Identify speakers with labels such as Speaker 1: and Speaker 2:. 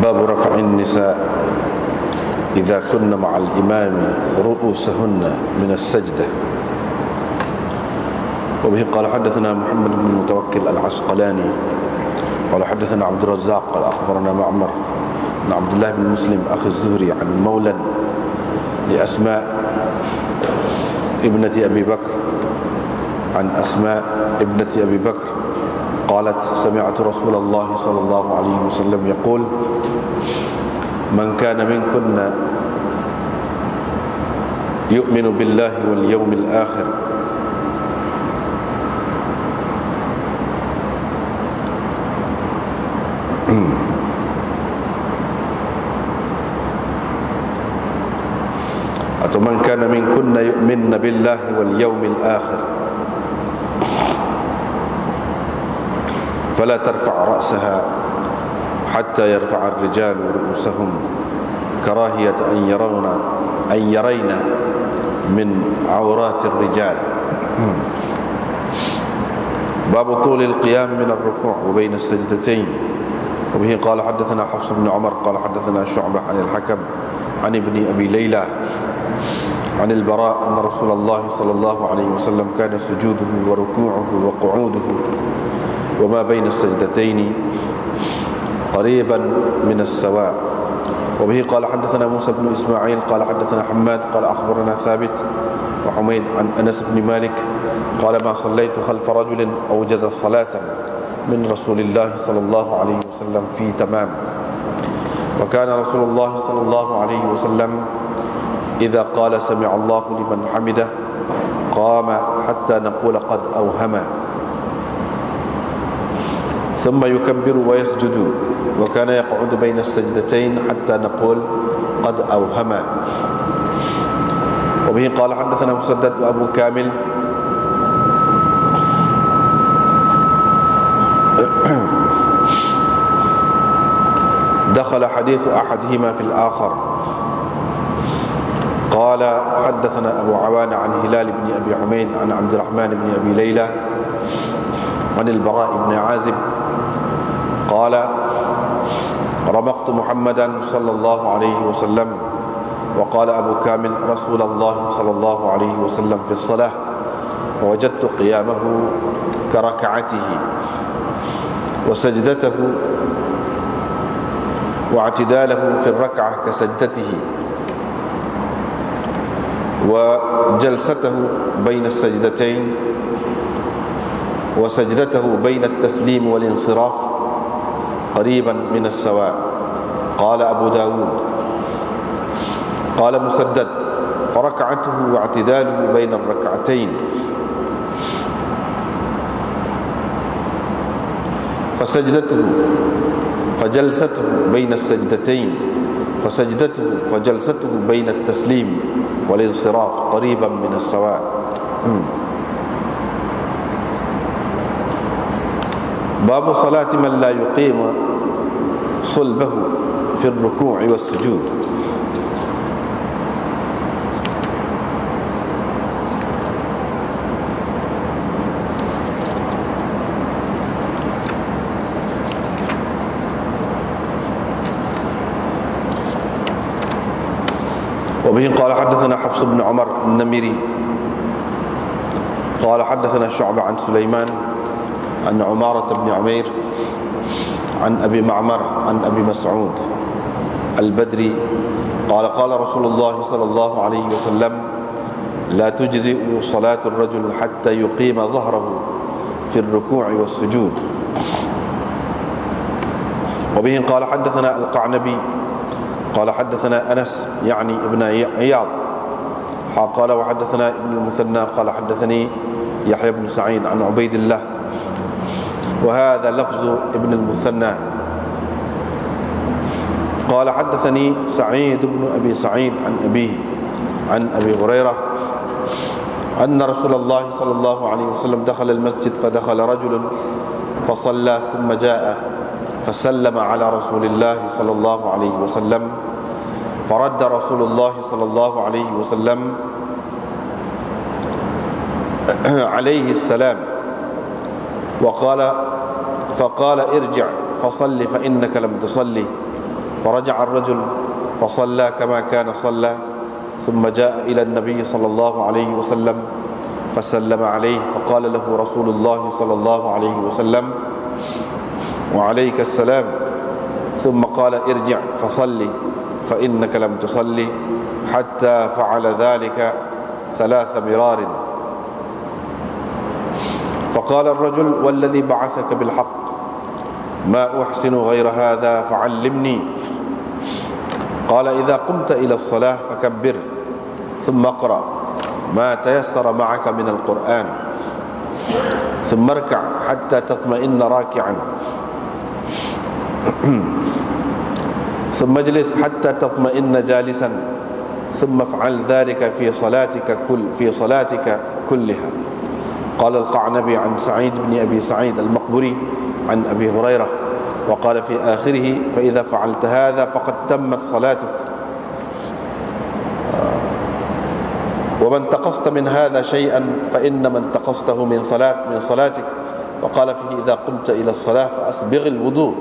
Speaker 1: باب رفع النساء إذا كن مع الإمام رؤوسهن من السجدة. وبه قال حدثنا محمد بن المتوكل العسقلاني قال حدثنا عبد الرزاق قال أخبرنا معمر عن عبد الله بن مسلم أخي الزهري عن مولى لأسماء ابنة أبي بكر عن أسماء ابنة أبي بكر قالت سمعت رسول الله صلى الله عليه وسلم يقول من كان منكن يؤمن بالله واليوم الآخر atau man kana minkunna yu'minna billahi wal yawmil akhir fala tarfa' ra'saha hatta yarfa'a ar-rijalu ru'usahum karahiyata an yarayna min 'awrati ar-rijal. باب طول القيام من الركوع وبين السجدتين. وبه قال حدثنا حفص بن عمر قال حدثنا شعبة عن الحكم عن ابن أبي ليلى عن البراء أن رسول الله صلى الله عليه وسلم كان سجوده وركوعه وقعوده وما بين السجدتين قريبا من السواء. وبه قال حدثنا موسى بن إسماعيل قال حدثنا حماد قال أخبرنا ثابت وحميد عن أنس بن مالك قال ما صليت خلف رجل أوجز صلاة من رسول الله صلى الله عليه وسلم في تمام. وكان رسول الله صلى الله عليه وسلم إذا قال سمع الله لمن حمده قام حتى نقول قد أوهم ثم يكبر ويسجد وكان يقعد بين السجدتين حتى نقول قد أوهم. وبه قال حدثنا مسدد وأبو كامل دخل حديث أحدهما في الآخر. قال حدثنا أبو عوان عن هلال بن أبي حميد عن عبد الرحمن بن أبي ليلى عن البراء بن عازب قال رمقت محمدا صلى الله عليه وسلم وقال أبو كامل رسول الله صلى الله عليه وسلم في الصلاة ووجدت قيامه كركعته وسجدته واعتداله في الركعة كسجدته وجلسته بين السجدتين وسجدته بين التسليم والانصراف قريبا من السواء. قال أبو داود قال مسدد فركعته واعتداله بين الركعتين فسجدته فجلسته بين السجدتين فسجدته فجلسته بين التسليم والانصراف قريبا من السواء. باب صلاة من لا يقيم صلبه في الركوع والسجود. وبه قال حدثنا حفص بن عمر النميري قال حدثنا شعبة عن سليمان عن عمارة بن عمير عن أبي معمر عن أبي مسعود البدري قال قال رسول الله صلى الله عليه وسلم لا تجزئ صلاة الرجل حتى يقيم ظهره في الركوع والسجود. وبه قال حدثنا القعنبي قال حدثنا أنس يعني ابن عياض قال وحدثنا ابن المثنى قال حدثني يحيى بن سعيد عن عبيد الله وهذا لفظ ابن المثنى قال حدثني سعيد بن أبي سعيد عن أبيه عن أبي هريرة أن رسول الله صلى الله عليه وسلم دخل المسجد فدخل رجل فصلى ثم جاء فسلم على رسول الله صلى الله عليه وسلم فرد رسول الله صلى الله عليه وسلم عليه السلام فقال ارجع فصل فإنك لم تصلي فرجع الرجل فصلى كما كان صلى، ثم جاء إلى النبي صلى الله عليه وسلم فسلم عليه، فقال له رسول الله صلى الله عليه وسلم: وعليك السلام. ثم قال: ارجع فصلي فإنك لم تصلي، حتى فعل ذلك 3 مرار. فقال الرجل: والذي بعثك بالحق ما أحسن غير هذا فعلمني. قال: إذا قمت إلى الصلاة فكبر، ثم اقرأ ما تيسر معك من القرآن، ثم اركع حتى تطمئن راكعا، ثم اجلس حتى تطمئن جالسا، ثم افعل ذلك في صلاتك كلها. قال القعنبي عن سعيد بن أبي سعيد المقبري عن أبي هريرة، وقال في آخره: فإذا فعلت هذا فقد تمت صلاتك، ومن تقصت من هذا شيئا فإنما انتقصته من صلاتك. وقال فيه: إذا قمت إلى الصلاة فأسبغ الوضوء